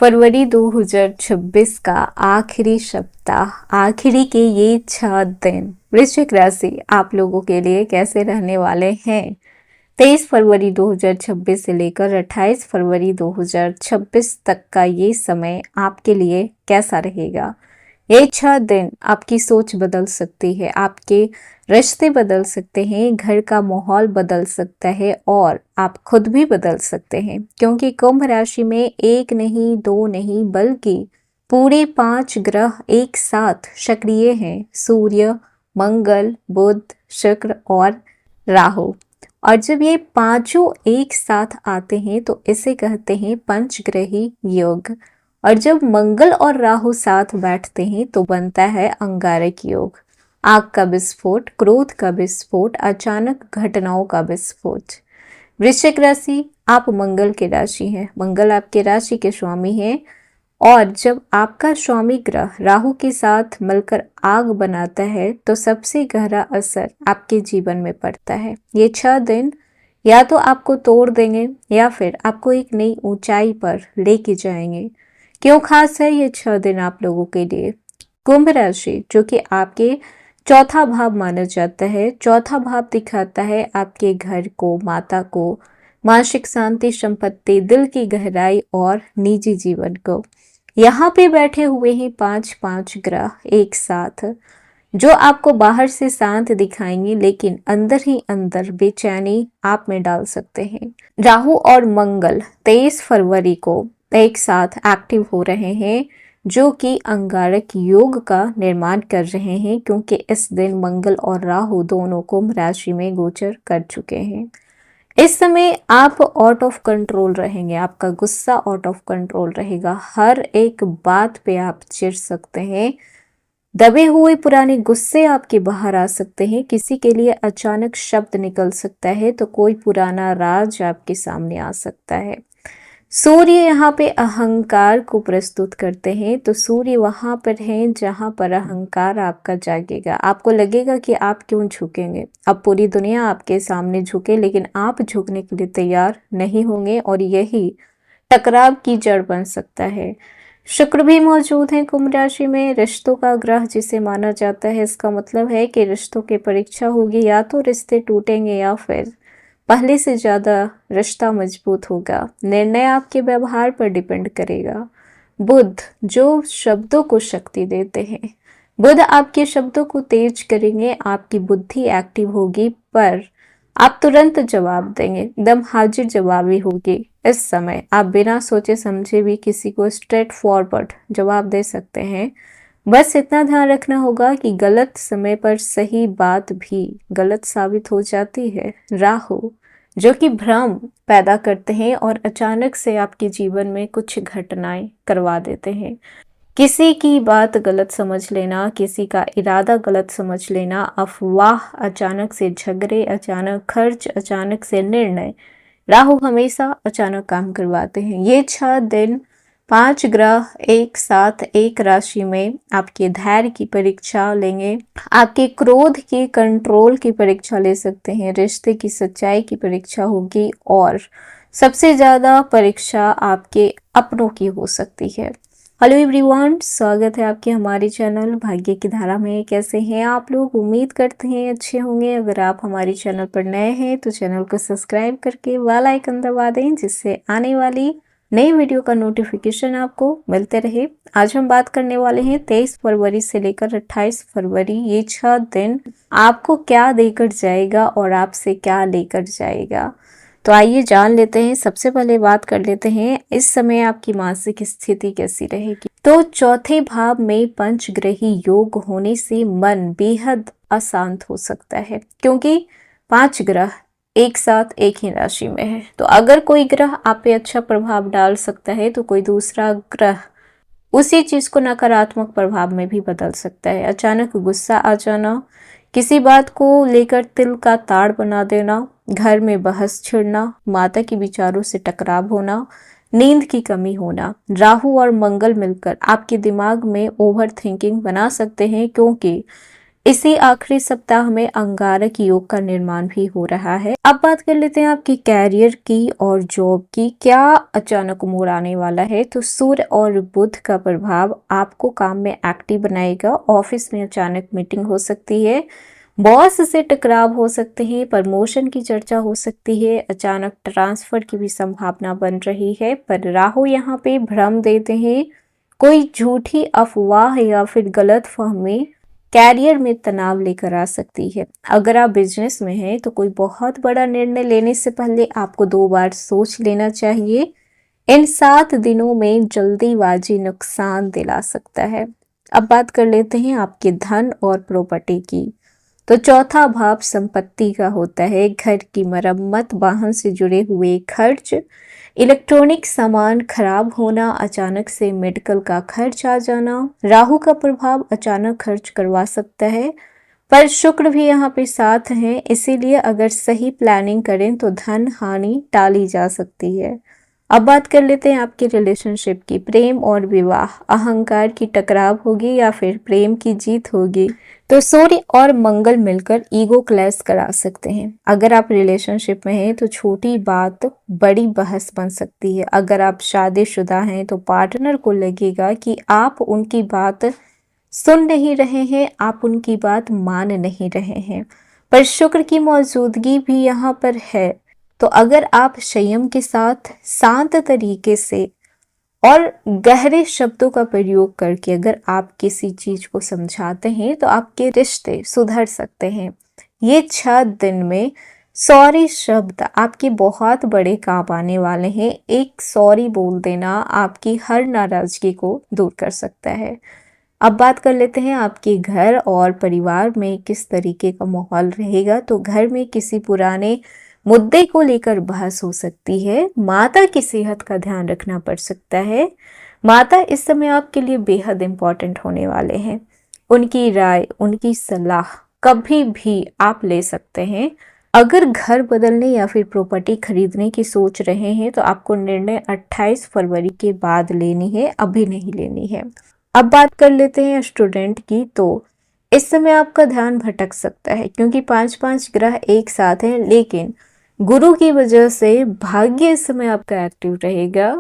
फरवरी 2026 का आखिरी सप्ताह, आखिरी के ये 6 दिन वृश्चिक राशि आप लोगों के लिए कैसे रहने वाले हैं। 23 फरवरी 2026 से लेकर 28 फरवरी 2026 तक का ये समय आपके लिए कैसा रहेगा। ये 6 दिन आपकी सोच बदल सकती है, आपके रिश्ते बदल सकते हैं, घर का माहौल बदल सकता है और आप खुद भी बदल सकते हैं, क्योंकि कुंभ राशि में एक नहीं, दो नहीं, बल्कि पूरे 5 ग्रह एक साथ सक्रिय हैं। सूर्य, मंगल, बुध, शुक्र और राहु। और जब ये पांचों एक साथ आते हैं तो इसे कहते हैं पंचग्रही योग। और जब मंगल और राहु साथ बैठते हैं तो बनता है अंगारक योग। आग का विस्फोट, क्रोध का विस्फोट, अचानक घटनाओं का विस्फोट। वृश्चिक राशि, आप मंगल की राशि हैं, मंगल आपके राशि के स्वामी हैं। और जब आपका स्वामी ग्रह राहु के साथ मिलकर आग बनाता है तो सबसे गहरा असर आपके जीवन में पड़ता है। ये 6 दिन या तो आपको तोड़ देंगे या फिर आपको एक नई ऊंचाई पर लेके जाएंगे। क्यों खास है ये 6 दिन आप लोगों के लिए। कुंभ राशि जो कि आपके चौथा भाव माना जाता है, चौथा भाव दिखाता है आपके घर को, माता को, मानसिक शांति, संपत्ति, दिल की गहराई और निजी जीवन को। यहाँ पे बैठे हुए हैं 5 ग्रह एक साथ, जो आपको बाहर से शांत दिखाएंगे लेकिन अंदर ही अंदर बेचैनी आप में डाल सकते हैं। राहु और मंगल 23 फरवरी को एक साथ एक्टिव हो रहे हैं, जो कि अंगारक योग का निर्माण कर रहे हैं, क्योंकि इस दिन मंगल और राहु दोनों कुंभ राशि में गोचर कर चुके हैं। इस समय आप आउट ऑफ कंट्रोल रहेंगे, आपका गुस्सा आउट ऑफ कंट्रोल रहेगा, हर एक बात पे आप चिढ़ सकते हैं, दबे हुए पुराने गुस्से आपके बाहर आ सकते हैं, किसी के लिए अचानक शब्द निकल सकता है तो कोई पुराना राज आपके सामने आ सकता है। सूर्य यहाँ पे अहंकार को प्रस्तुत करते हैं, तो सूर्य वहां पर हैं जहां पर अहंकार आपका जागेगा। आपको लगेगा कि आप क्यों झुकेंगे, अब पूरी दुनिया आपके सामने झुके, लेकिन आप झुकने के लिए तैयार नहीं होंगे और यही टकराव की जड़ बन सकता है। शुक्र भी मौजूद है कुंभ राशि में, रिश्तों का ग्रह जिसे माना जाता है। इसका मतलब है कि रिश्तों की परीक्षा होगी, या तो रिश्ते टूटेंगे या फिर पहले से ज्यादा रिश्ता मजबूत होगा। निर्णय आपके व्यवहार पर डिपेंड करेगा। बुध जो शब्दों को शक्ति देते हैं, बुध आपके शब्दों को तेज करेंगे, आपकी बुद्धि एक्टिव होगी, पर आप तुरंत जवाब देंगे, एकदम हाजिर जवाबी होगी। इस समय आप बिना सोचे समझे भी किसी को स्ट्रेट फॉरवर्ड जवाब दे सकते हैं। बस इतना ध्यान रखना होगा कि गलत समय पर सही बात भी गलत साबित हो जाती है। राहु जो कि भ्रम पैदा करते हैं और अचानक से आपके जीवन में कुछ घटनाएं करवा देते हैं। किसी की बात गलत समझ लेना, किसी का इरादा गलत समझ लेना, अफवाह, अचानक से झगड़े, अचानक खर्च, अचानक से निर्णय, राहु हमेशा अचानक काम करवाते हैं। ये 6 दिन 5 ग्रह एक साथ एक राशि में आपके धैर्य की परीक्षा लेंगे, आपके क्रोध के कंट्रोल की परीक्षा ले सकते हैं, रिश्ते की सच्चाई की परीक्षा होगी और सबसे ज्यादा परीक्षा आपके अपनों की हो सकती है। हेलो एवरीवन, स्वागत है आपके हमारे चैनल भाग्य की धारा में। कैसे हैं आप लोग? उम्मीद करते हैं अच्छे होंगे। अगर आप हमारे चैनल पर नए हैं तो चैनल को सब्सक्राइब करके बेल आइकन दबा दें, जिससे आने वाली नई वीडियो का नोटिफिकेशन आपको मिलते रहे। आज हम बात करने वाले हैं 23 फरवरी से लेकर 28 फरवरी, ये 6 दिन आपको क्या देकर जाएगा और आपसे क्या लेकर जाएगा। तो आइए जान लेते हैं। सबसे पहले बात कर लेते हैं इस समय आपकी मानसिक स्थिति कैसी रहेगी। तो चौथे भाव में पंचग्रही योग होने से मन बेहद अशांत हो सकता है, क्योंकि 5 ग्रह एक साथ एक ही राशि में है। तो अगर कोई ग्रह आप पे अच्छा प्रभाव डाल सकता है तो कोई दूसरा ग्रह उसी चीज को नकारात्मक प्रभाव में भी बदल सकता है। अचानक गुस्सा आ जाना, किसी बात को लेकर तिल का ताड़ बना देना, घर में बहस छिड़ना, माता के विचारों से टकराव होना, नींद की कमी होना। राहु और मंगल मिलकर आपके दिमाग में ओवर थिंकिंग बना सकते हैं, क्योंकि इसी आखिरी सप्ताह में अंगारक योग का निर्माण भी हो रहा है। अब बात कर लेते हैं आपके कैरियर की और जॉब की, क्या अचानक मोड़ आने वाला है। तो सूर्य और बुध का प्रभाव आपको काम में एक्टिव बनाएगा। ऑफिस में अचानक मीटिंग हो सकती है, बॉस से टकराव हो सकते हैं, प्रमोशन की चर्चा हो सकती है, अचानक ट्रांसफर की भी संभावना बन रही है। पर राहु यहाँ पे भ्रम देते हैं, कोई झूठी अफवाह या फिर गलत फहमी कैरियर में तनाव लेकर आ सकती है। अगर आप बिजनेस में हैं तो कोई बहुत बड़ा निर्णय लेने से पहले आपको 2 बार सोच लेना चाहिए। इन 7 दिनों में जल्दीबाजी नुकसान दिला सकता है। अब बात कर लेते हैं आपके धन और प्रॉपर्टी की। तो चौथा भाव संपत्ति का होता है। घर की मरम्मत, वाहन से जुड़े हुए खर्च, इलेक्ट्रॉनिक सामान खराब होना, अचानक से मेडिकल का खर्च आ जाना। राहु का प्रभाव अचानक खर्च करवा सकता है, पर शुक्र भी यहाँ पे साथ है, इसीलिए अगर सही प्लानिंग करें तो धन हानि टाली जा सकती है। अब बात कर लेते हैं आपके रिलेशनशिप की। प्रेम और विवाह, अहंकार की टकराव होगी या फिर प्रेम की जीत होगी। तो सूर्य और मंगल मिलकर ईगो क्लैश करा सकते हैं। अगर आप रिलेशनशिप में हैं तो छोटी बात बड़ी बहस बन सकती है। अगर आप शादीशुदा हैं तो पार्टनर को लगेगा कि आप उनकी बात सुन नहीं रहे हैं, आप उनकी बात मान नहीं रहे हैं। पर शुक्र की मौजूदगी भी यहाँ पर है, तो अगर आप संयम के साथ शांत तरीके से और गहरे शब्दों का प्रयोग करके अगर आप किसी चीज को समझाते हैं तो आपके रिश्ते सुधर सकते हैं। ये 6 दिन में सॉरी शब्द आपके बहुत बड़े काम आने वाले हैं। एक सॉरी बोल देना आपकी हर नाराजगी को दूर कर सकता है। अब बात कर लेते हैं आपके घर और परिवार में किस तरीके का माहौल रहेगा। तो घर में किसी पुराने मुद्दे को लेकर बहस हो सकती है। माता की सेहत का ध्यान रखना पड़ सकता है। माता इस समय आपके लिए बेहद इंपॉर्टेंट होने वाले हैं। उनकी राय, उनकी सलाह कभी भी आप ले सकते हैं। अगर घर बदलने या फिर प्रॉपर्टी खरीदने की सोच रहे हैं तो आपको निर्णय 28 फरवरी के बाद लेनी है, अभी नहीं लेनी है। अब बात कर लेते हैं स्टूडेंट की। तो इस समय आपका ध्यान भटक सकता है क्योंकि 5-5 ग्रह एक साथ हैं, लेकिन गुरु की वजह से भाग्य इस समय आपका एक्टिव रहेगा।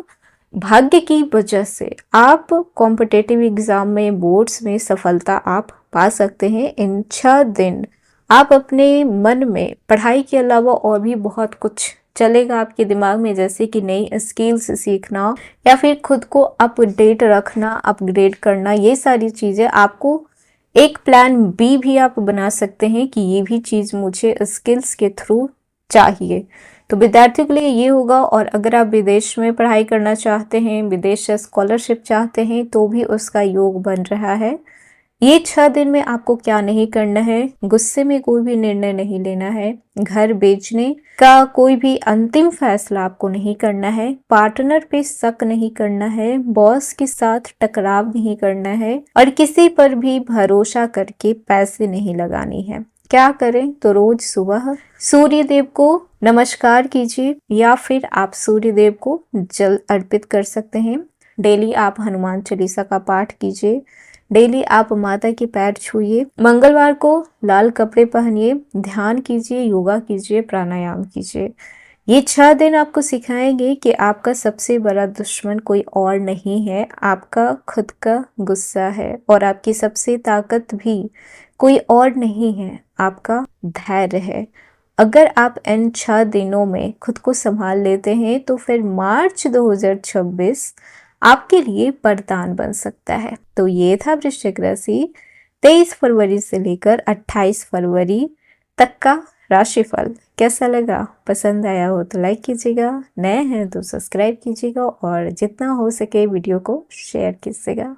भाग्य की वजह से आप कॉम्पिटेटिव एग्जाम में, बोर्ड्स में सफलता आप पा सकते हैं। इन 6 दिन आप अपने मन में पढ़ाई के अलावा और भी बहुत कुछ चलेगा आपके दिमाग में, जैसे कि नई स्किल्स सीखना या फिर खुद को अपडेट रखना, अपग्रेड करना। ये सारी चीजें आपको एक प्लान बी भी आप बना सकते हैं कि ये भी चीज मुझे स्किल्स के थ्रू चाहिए। तो विद्यार्थियों के लिए ये होगा। और अगर आप विदेश में पढ़ाई करना चाहते हैं, विदेश से स्कॉलरशिप चाहते हैं, तो भी उसका योग बन रहा है। ये 6 दिन में आपको क्या नहीं करना है, गुस्से में कोई भी निर्णय नहीं लेना है, घर बेचने का कोई भी अंतिम फैसला आपको नहीं करना है, पार्टनर पे शक नहीं करना है, बॉस के साथ टकराव नहीं करना है और किसी पर भी भरोसा करके पैसे नहीं लगानी है। क्या करें, तो रोज सुबह सूर्य देव को नमस्कार कीजिए या फिर आप सूर्य देव को जल अर्पित कर सकते हैं। डेली आप हनुमान चालीसा का पाठ कीजिए। डेली आप माता के पैर छूइए। मंगलवार को लाल कपड़े पहनिए, ध्यान कीजिए, योगा कीजिए, प्राणायाम कीजिए। ये 6 दिन आपको सिखाएंगे कि आपका सबसे बड़ा दुश्मन कोई और नहीं है, आपका खुद का गुस्सा है। और आपकी सबसे ताकत भी कोई और नहीं है, आपका धैर्य है। अगर आप इन 6 दिनों में खुद को संभाल लेते हैं तो फिर मार्च 2026 आपके लिए वरदान बन सकता है। तो ये था वृश्चिक राशि 23 फरवरी से लेकर 28 फरवरी तक का राशिफल। कैसा लगा? पसंद आया हो तो लाइक कीजिएगा, नए हैं तो सब्सक्राइब कीजिएगा और जितना हो सके वीडियो को शेयर कीजिएगा।